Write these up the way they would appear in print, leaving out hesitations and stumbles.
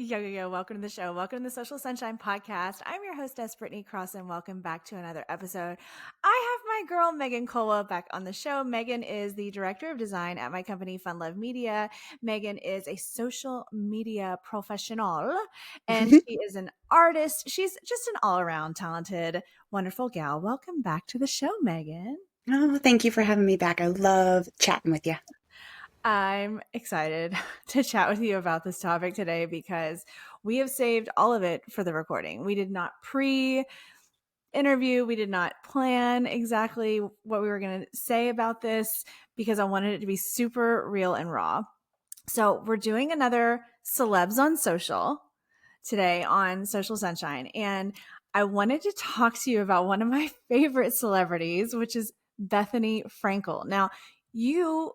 Yo. Welcome to the show. Welcome to the Social Sunshine Podcast. I'm your hostess, Brittany Cross, and welcome back to another episode. I have my girl, Megan Colwell, back on the show. Megan is the director of design at my company, Fun Love Media. Megan is a social media professional, and she is an artist. She's just an all-around talented, wonderful gal. Welcome back to the show, Megan. Oh, thank you for having me back. I love chatting with you. I'm excited to chat with you about this topic today because we have saved all of it for the recording. We did not interview, we did not plan exactly what we were going to say about this because I wanted it to be super real and raw. So, we're doing another Celebs on Social today on Social Sunshine. And I wanted to talk to you about one of my favorite celebrities, which is Bethenny Frankel. Now, you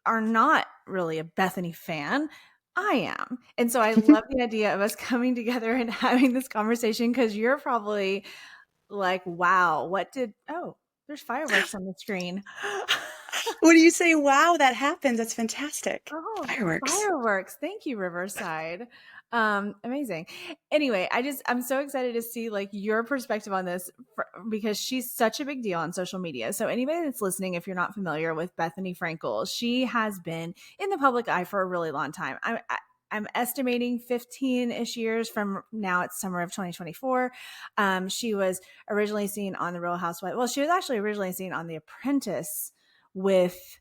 are not really a Bethenny fan. I am. And so I love the idea of us coming together and having this conversation because you're probably like, wow, there's fireworks on the screen. What do you say? Wow, that happens. That's fantastic. Oh, Fireworks. fireworks. Thank you, Riverside. Amazing. Anyway, I'm so excited to see like your perspective on this because she's such a big deal on social media. So anybody that's listening, if you're not familiar with Bethenny Frankel, she has been in the public eye for a really long time. I'm estimating 15-ish years from now. It's summer of 2024. She was originally seen on The Real Housewives. Well, she was actually originally seen on The Apprentice with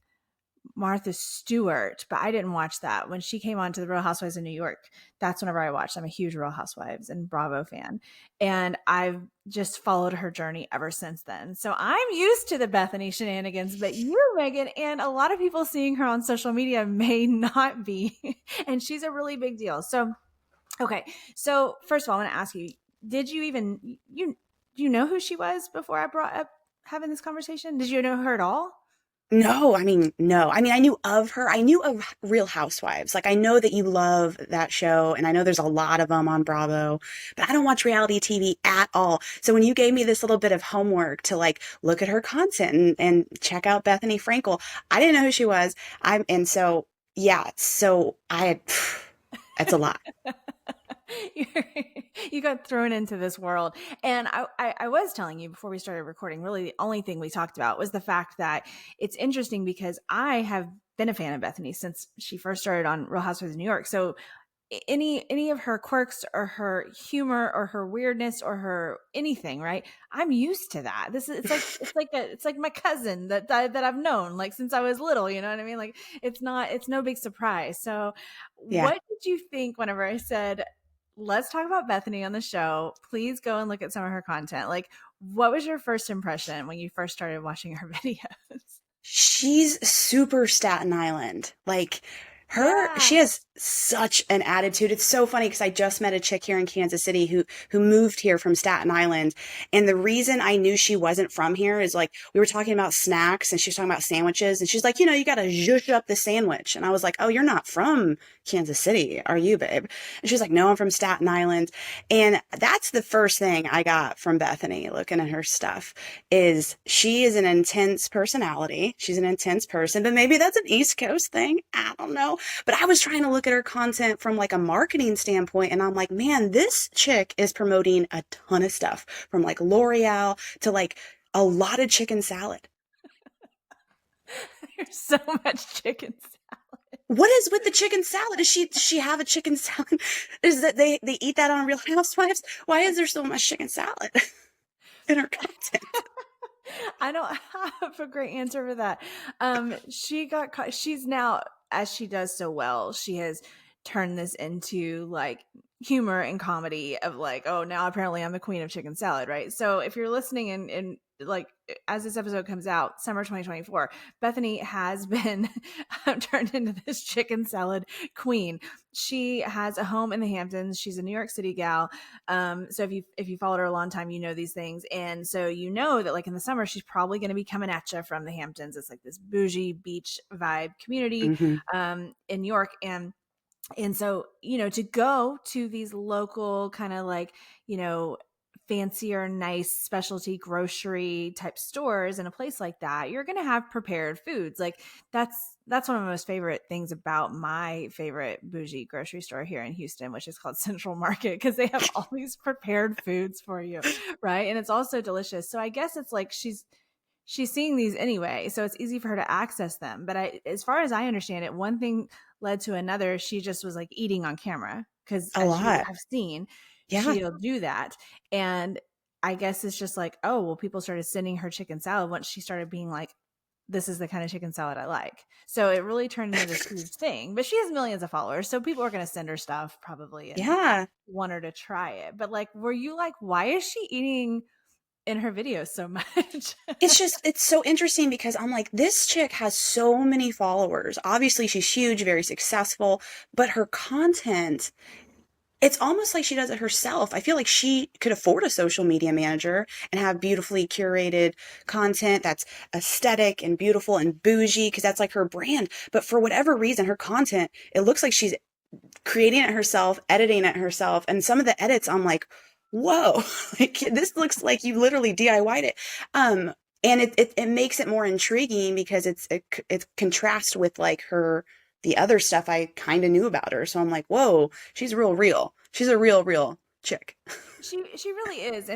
Martha Stewart, but I didn't watch that. When she came on to the Real Housewives of New York, that's whenever I watched. I'm a huge Real Housewives and Bravo fan. And I've just followed her journey ever since then. So I'm used to the Bethenny shenanigans, but you, Megan, and a lot of people seeing her on social media may not be. And she's a really big deal. So, okay. So first of all, I want to ask you, did you even, you know who she was before I brought up having this conversation? Did you know her at all? No, no. I knew of her. I knew of Real Housewives. Like, I know that you love that show, and I know there's a lot of them on Bravo, but I don't watch reality TV at all. So when you gave me this little bit of homework to like look at her content and check out Bethenny Frankel, I didn't know who she was. And so, yeah, so I had, that's a lot. You got thrown into this world. And I was telling you before we started recording, really the only thing we talked about was the fact that it's interesting because I have been a fan of Bethany since she first started on Real Housewives of New York. So any of her quirks or her humor or her weirdness or her anything, right? I'm used to that. It's like my cousin that I've known like since I was little, you know what I mean? Like it's no big surprise. So Yeah. what did you think whenever I said let's talk about Bethenny on the show? Please go and look at some of her content. Like what was your first impression when you first started watching her videos? She's super Staten Island. Like Yeah. she has such an attitude. It's so funny because I just met a chick here in Kansas City who moved here from Staten Island. And the reason I knew she wasn't from here is like we were talking about snacks and she was talking about sandwiches and she's like, you gotta zhuzh up the sandwich. And I was like, oh, you're not from Kansas City, are you, babe? And she's like, no, I'm from Staten Island. And that's the first thing I got from Bethenny looking at her stuff is she is an intense personality. She's an intense person, but maybe that's an East Coast thing. I don't know. But I was trying to look at her content from like a marketing standpoint, and I'm like, man, this chick is promoting a ton of stuff from like L'Oreal to like a lot of chicken salad. There's so much chicken salad. What is with the chicken salad? Does she have a chicken salad? Is that they eat that on Real Housewives? Why is there so much chicken salad in her content? I don't have a great answer for that. She got caught. She's now, as she does so well, she has turned this into like humor and comedy of like, oh, now apparently I'm the queen of chicken salad, right? So if you're listening and like as this episode comes out, summer 2024, Bethenny has been turned into this chicken salad queen. She has a home in the Hamptons. She's a New York City gal. So if you followed her a long time, you know these things. And so you know that like in the summer, she's probably going to be coming at you from the Hamptons. It's like this bougie beach vibe community Hmm. in New York. And so, to go to these local kind of like, fancier, nice specialty grocery type stores in a place like that, you're going to have prepared foods. Like that's one of my most favorite things about my favorite bougie grocery store here in Houston, which is called Central Market, because they have all these prepared foods for you, right? And it's also delicious. So I guess it's like she's seeing these anyway, so it's easy for her to access them. But as far as I understand it, one thing led to another. She just was like eating on camera because, A as you lot. have seen, Yeah. she'll do that. And I guess it's just like, oh, well, people started sending her chicken salad once she started being like, this is the kind of chicken salad I like. So it really turned into this huge thing. But she has millions of followers, so people are going to send her stuff probably and Yeah. want her to try it. But like, were you like, why is she eating in her videos so much? It's so interesting because I'm like, this chick has so many followers. Obviously, she's huge, very successful, but her content, it's almost like she does it herself. I feel like she could afford a social media manager and have beautifully curated content that's aesthetic and beautiful and bougie because that's like her brand. But for whatever reason, her content, it looks like she's creating it herself, editing it herself. And some of the edits, I'm like, whoa, like this looks like you literally DIY'd it. Um, and it makes it more intriguing because it contrasts with like the other stuff I kind of knew about her. So I'm like, whoa, she's real. She's a real chick. She really is.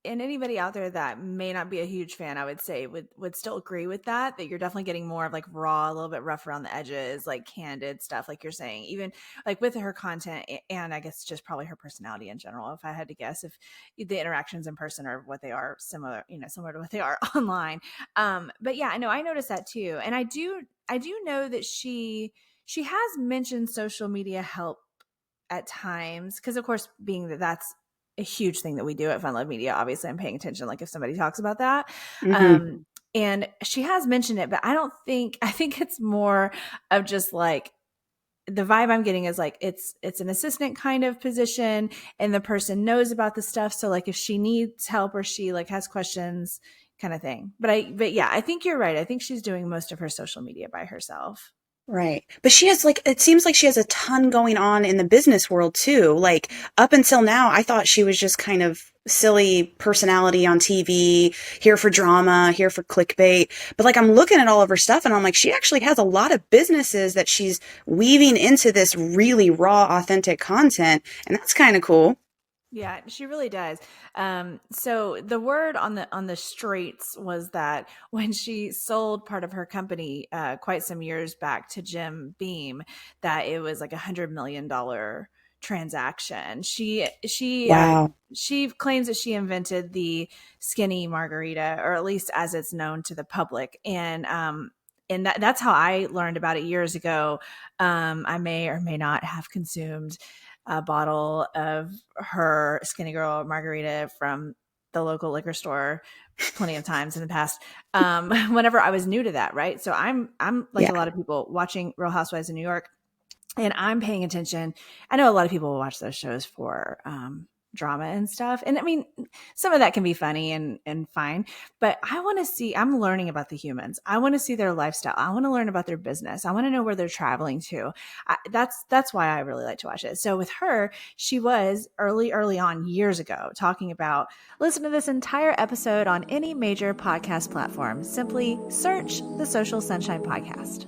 And anybody out there that may not be a huge fan, I would say would still agree with that you're definitely getting more of like raw, a little bit rough around the edges, like candid stuff, like you're saying, even like with her content, and I guess just probably her personality in general. If I had to guess, if the interactions in person are what they are, similar, similar to what they are online. But yeah, I know I noticed that too. And I do know that she has mentioned social media help at times, because of course, being that that's a huge thing that we do at Fun Love Media, obviously I'm paying attention, like if somebody talks about that. Hmm. And she has mentioned it, but I think it's more of just like the vibe I'm getting is like it's an assistant kind of position, and the person knows about the stuff, so like if she needs help or she like has questions, kind of thing. But yeah, I think you're right. I think she's doing most of her social media by herself. Right. But she has like, it seems like she has a ton going on in the business world too. Like up until now, I thought she was just kind of silly personality on TV, here for drama, here for clickbait. But like I'm looking at all of her stuff and I'm like, she actually has a lot of businesses that she's weaving into this really raw, authentic content. And that's kind of cool. Yeah, she really does. So the word on the streets was that when she sold part of her company quite some years back to Jim Beam, that it was like $100 million transaction. Wow. She claims that she invented the skinny margarita, or at least as it's known to the public, and that's how I learned about it years ago. I may or may not have consumed a bottle of her Skinny Girl margarita from the local liquor store plenty of times in the past. Whenever I was new to that, right? So I'm like a Yeah. lot of people watching Real Housewives of New York, and I'm paying attention. I know a lot of people will watch those shows for drama and stuff. And I mean, some of that can be funny and fine, but I'm learning about the humans. I want to see their lifestyle. I want to learn about their business. I want to know where they're traveling to. That's why I really like to watch it. So with her, she was early on years ago talking about, listen to this entire episode on any major podcast platform. Simply search the Social Sunshine Podcast.